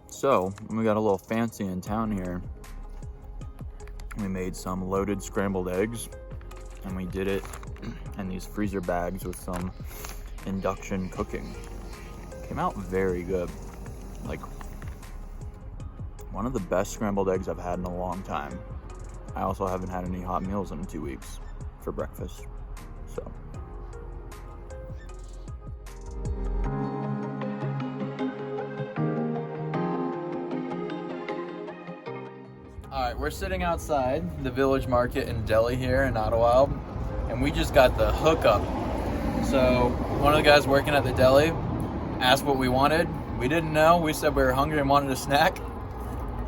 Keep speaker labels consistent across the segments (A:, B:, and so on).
A: So, we got a little fancy in town here. We made some loaded scrambled eggs, and we did it in these freezer bags with some induction cooking. Came out very good. Like, one of the best scrambled eggs I've had in a long time. I also haven't had any hot meals in 2 weeks for breakfast, so. All right, we're sitting outside the village market in Delhi here in Idyllwild, and we just got the hookup. So one of the guys working at the deli asked what we wanted. We didn't know. We said we were hungry and wanted a snack,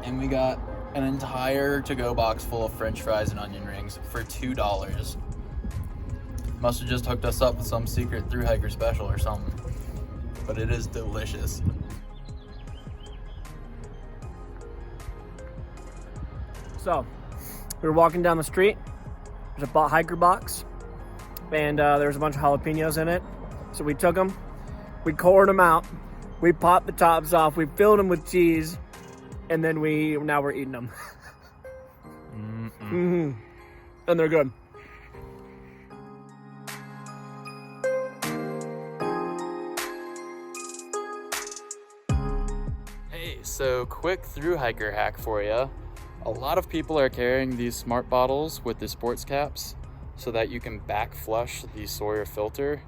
A: and we got an entire to-go box full of French fries and onion rings for $2. Must have just hooked us up with some secret Thru-hiker special or something, but it is delicious.
B: So, we were walking down the street. There's a hiker box, and there was a bunch of jalapenos in it. So we took them, we cored them out, we popped the tops off, we filled them with cheese, and then now we're eating them. And they're good.
A: Hey, so quick Thru-hiker hack for you. A lot of people are carrying these smart bottles with the sports caps so that you can back flush the Sawyer filter.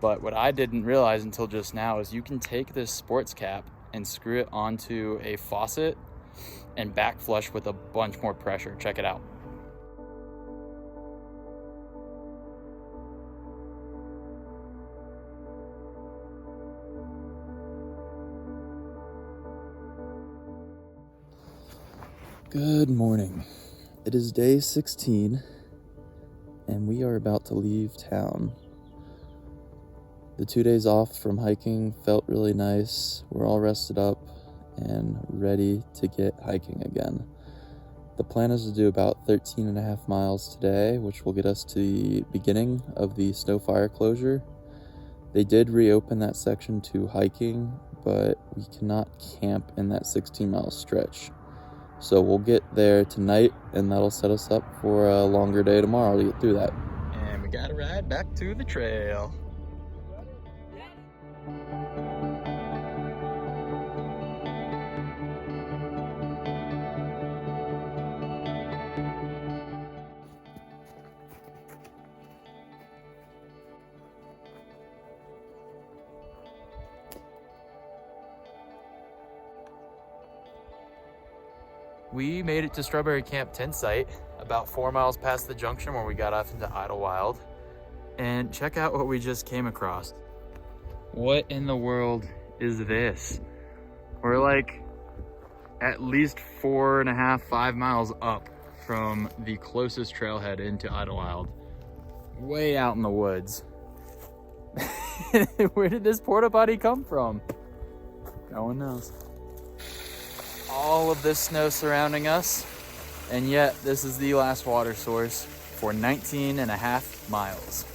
A: But what I didn't realize until just now is you can take this sports cap and screw it onto a faucet and back flush with a bunch more pressure. Check it out. Good morning. It is day 16 and we are about to leave town. The 2 days off from hiking felt really nice. We're all rested up and ready to get hiking again. The plan is to do about 13.5 miles today, which will get us to the beginning of the snow fire closure. They did reopen that section to hiking, but we cannot camp in that 16-mile stretch. So we'll get there tonight, and that'll set us up for a longer day tomorrow to get through that. And we gotta ride back to the trail. We made it to Strawberry Camp tent site, about 4 miles past the junction where we got off into Idyllwild. And check out what we just came across. What in the world is this? We're like at least 4.5, 5 miles up from the closest trailhead into Idyllwild. Way out in the woods. Where did this porta potty come from? No one knows. All of this snow surrounding us, and yet this is the last water source for 19.5 miles.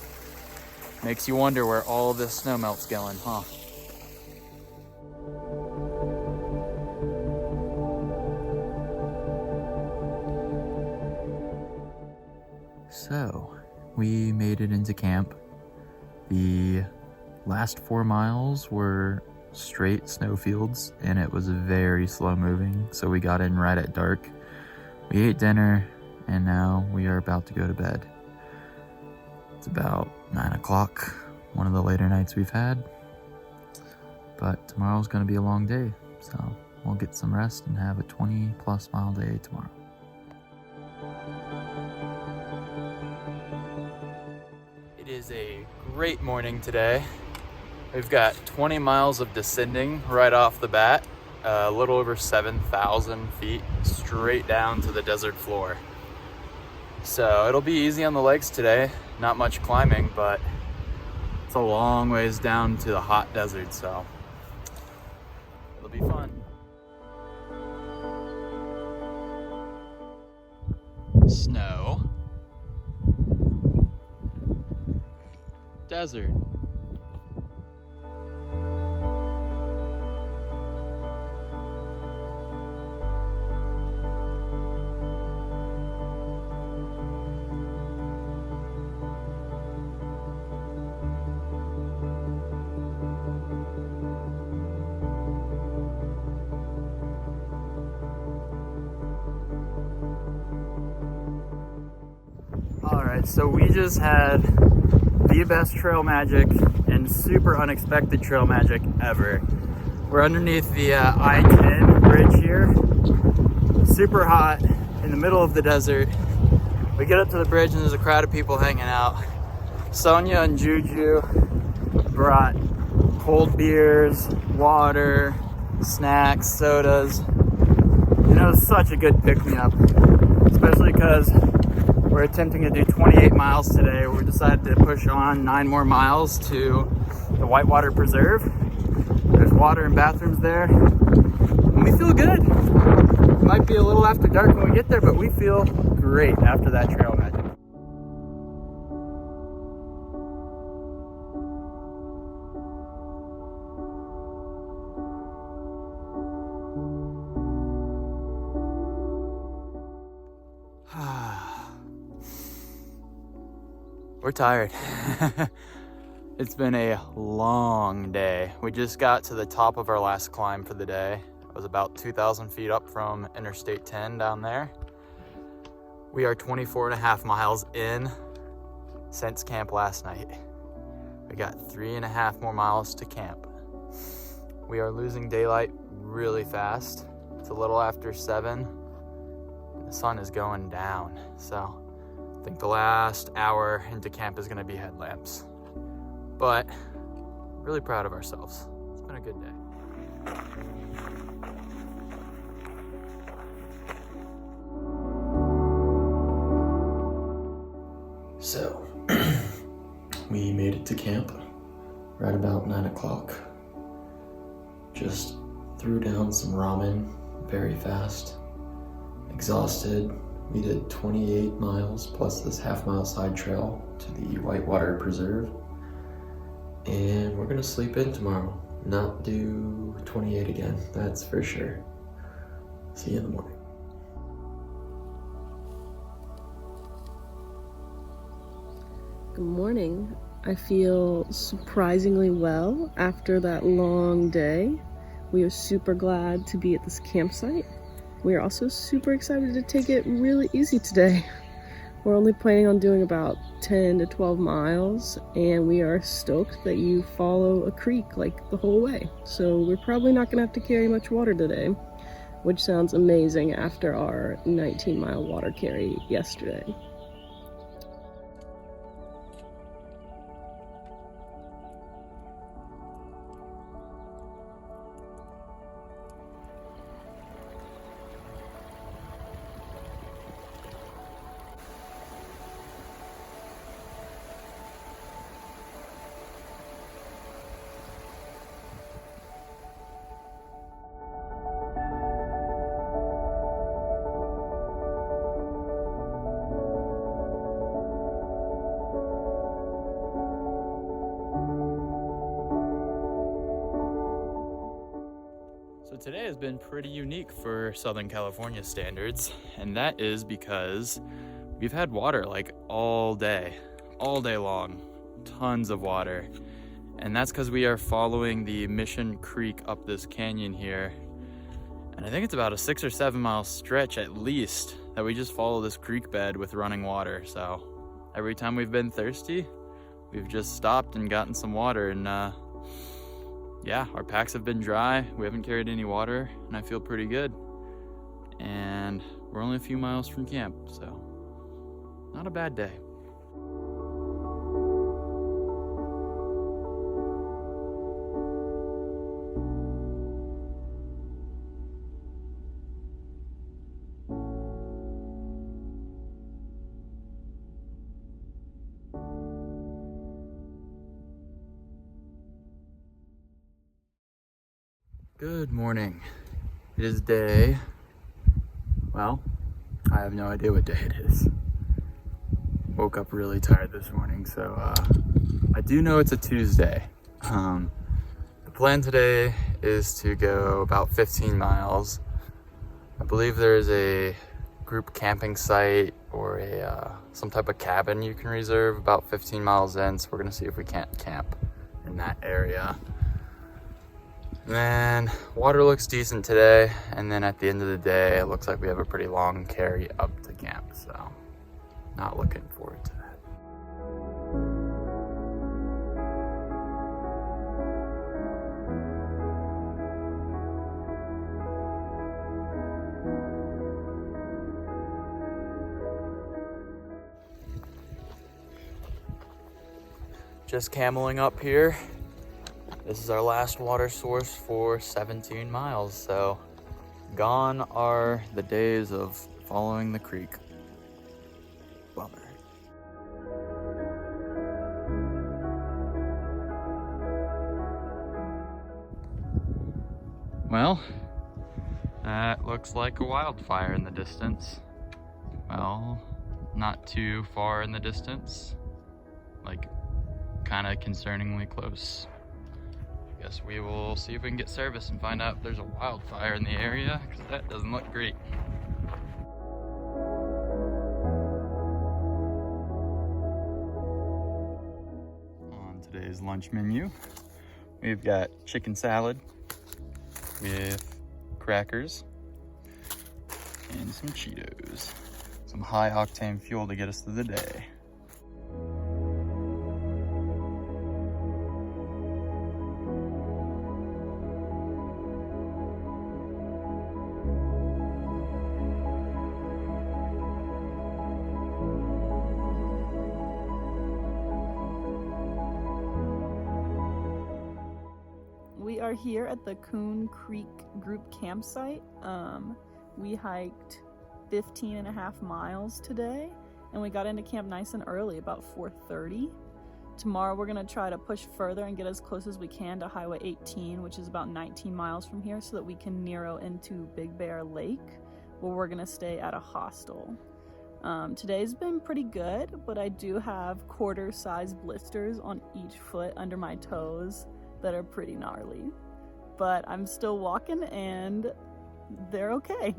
A: Makes you wonder where all of this snow melt's going, huh? So, we made it into camp. The last 4 miles were straight snowfields, and it was very slow moving, so we got in right at dark. We ate dinner, and now we are about to go to bed. It's about 9 o'clock, one of the later nights we've had, but tomorrow's going to be a long day, so we'll get some rest and have a 20+ mile day tomorrow. It is a great morning today. We've got 20 miles of descending right off the bat, a little over 7,000 feet straight down to the desert floor. So it'll be easy on the legs today, not much climbing, but it's a long ways down to the hot desert, so it'll be fun. Snow. Desert.
C: Alright, so we just had the best trail magic and super unexpected trail magic ever. We're underneath the I-10 bridge here. Super hot, in the middle of the desert. We get up to the bridge and there's a crowd of people hanging out. Sonia and Juju brought cold beers, water, snacks, sodas. And it was such a good pick-me-up, especially because we're attempting to do 28 miles today. We decided to push on 9 more miles to the Whitewater Preserve. There's water and bathrooms there, and we feel good. It might be a little after dark when we get there, but we feel great after that trail magic. We're tired. It's been a long day. We just got to the top of our last climb for the day. It was about 2,000 feet up from Interstate 10 down there. We are 24.5 miles in since camp last night. We got 3.5 more miles to camp. We are losing daylight really fast. It's a little after 7. The sun is going down, so I think the last hour into camp is gonna be headlamps. But really proud of ourselves. It's been a good day.
A: So, we made it to camp right about 9 o'clock. Just threw down some ramen very fast. Exhausted. We did 28 miles plus this half-mile side trail to the Whitewater Preserve. And we're gonna sleep in tomorrow. Not do 28 again, that's for sure. See you in the morning.
D: Good morning. I feel surprisingly well after that long day. We are super glad to be at this campsite. We are also super excited to take it really easy today. We're only planning on doing about 10 to 12 miles, and we are stoked that you follow a creek like the whole way. So we're probably not gonna have to carry much water today, which sounds amazing after our 19-mile water carry yesterday.
C: So today has been pretty unique for Southern California standards, and that is because we've had water like all day long, tons of water. And that's because we are following the Mission Creek up this canyon here. And I think it's about a 6 or 7 mile stretch at least that we just follow this creek bed with running water. So every time we've been thirsty, we've just stopped and gotten some water, and yeah, our packs have been dry. We haven't carried any water, and I feel pretty good. And we're only a few miles from camp, so not a bad day. Good morning. It is day, well, I have no idea what day it is. Woke up really tired this morning, so I do know it's a Tuesday. The plan today is to go about 15 miles. I believe there's a group camping site or some type of cabin you can reserve about 15 miles in, so we're gonna see if we can't camp in that area. And then water looks decent today, and then at the end of the day it looks like we have a pretty long carry up to camp, so Not looking forward to that. Just cameling up here. This is our last water source for 17 miles, so gone are the days of following the creek. Bummer. Well, that looks like a wildfire in the distance. Well, not too far in the distance, like kind of concerningly close. I guess we will see if we can get service and find out if there's a wildfire in the area, because that doesn't look great. On today's lunch menu, we've got chicken salad with crackers and some Cheetos. Some high octane fuel to get us through the day.
E: We are here at the Coon Creek group campsite. We hiked 15.5 miles today, and we got into camp nice and early, about 4:30. Tomorrow we're gonna try to push further and get as close as we can to Highway 18, which is about 19 miles from here, so that we can narrow into Big Bear Lake, where we're gonna stay at a hostel. Today's been pretty good, but I do have quarter-sized blisters on each foot under my toes that are pretty gnarly. But I'm still walking and they're okay.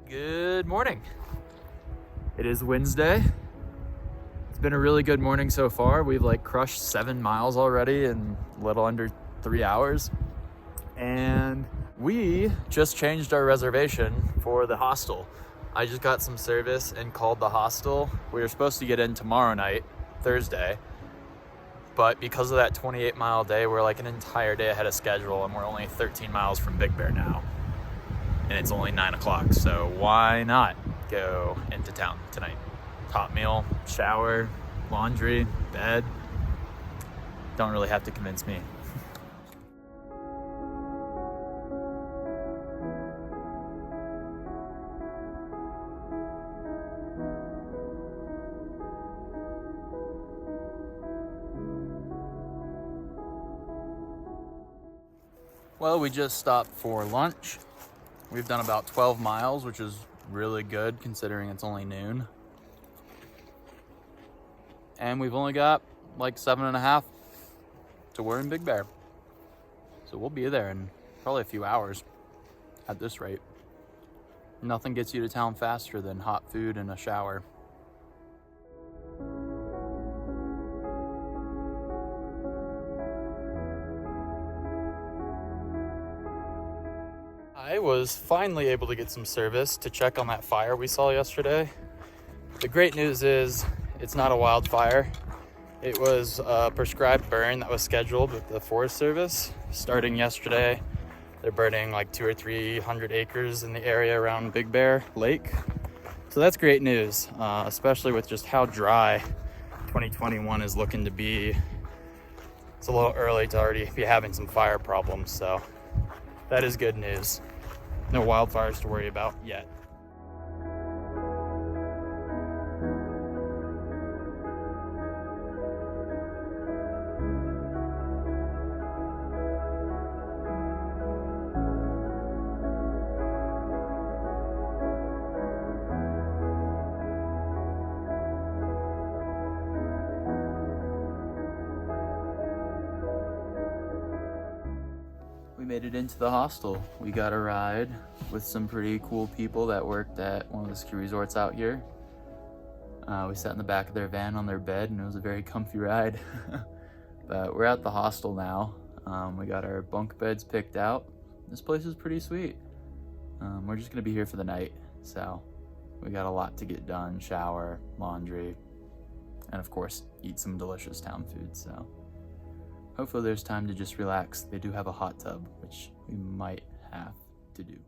C: Good morning. It is Wednesday. It's been a really good morning so far. We've like crushed 7 miles already in a little under 3 hours. And we just changed our reservation for the hostel. I just got some service and called the hostel. We were supposed to get in tomorrow night, Thursday, but because of that 28-mile day, we're like an entire day ahead of schedule, and we're only 13 miles from Big Bear now. And it's only 9 o'clock, so why not go into town tonight? Hot meal, shower, laundry, bed. Don't really have to convince me. Well, we just stopped for lunch. We've done about 12 miles, which is really good considering it's only noon. And we've only got like 7.5 to we're in Big Bear. So we'll be there in probably a few hours at this rate. Nothing gets you to town faster than hot food and a shower. I was finally able to get some service to check on that fire we saw yesterday. The great news is it's not a wildfire. It was a prescribed burn that was scheduled with the Forest Service starting yesterday. They're burning like 200 or 300 acres in the area around Big Bear Lake. So that's great news, especially with just how dry 2021 is looking to be. It's a little early to already be having some fire problems, so that is good news. No wildfires to worry about yet. We made it into the hostel. We got a ride with some pretty cool people that worked at one of the ski resorts out here. We sat in the back of their van on their bed, and it was a very comfy ride. But we're at the hostel now. We got our bunk beds picked out. this place is pretty sweet. We're just gonna be here for the night, so we got a lot to get done, shower, laundry, and of course, eat some delicious town food, so hopefully there's time to just relax. They do have a hot tub, which we might have to do.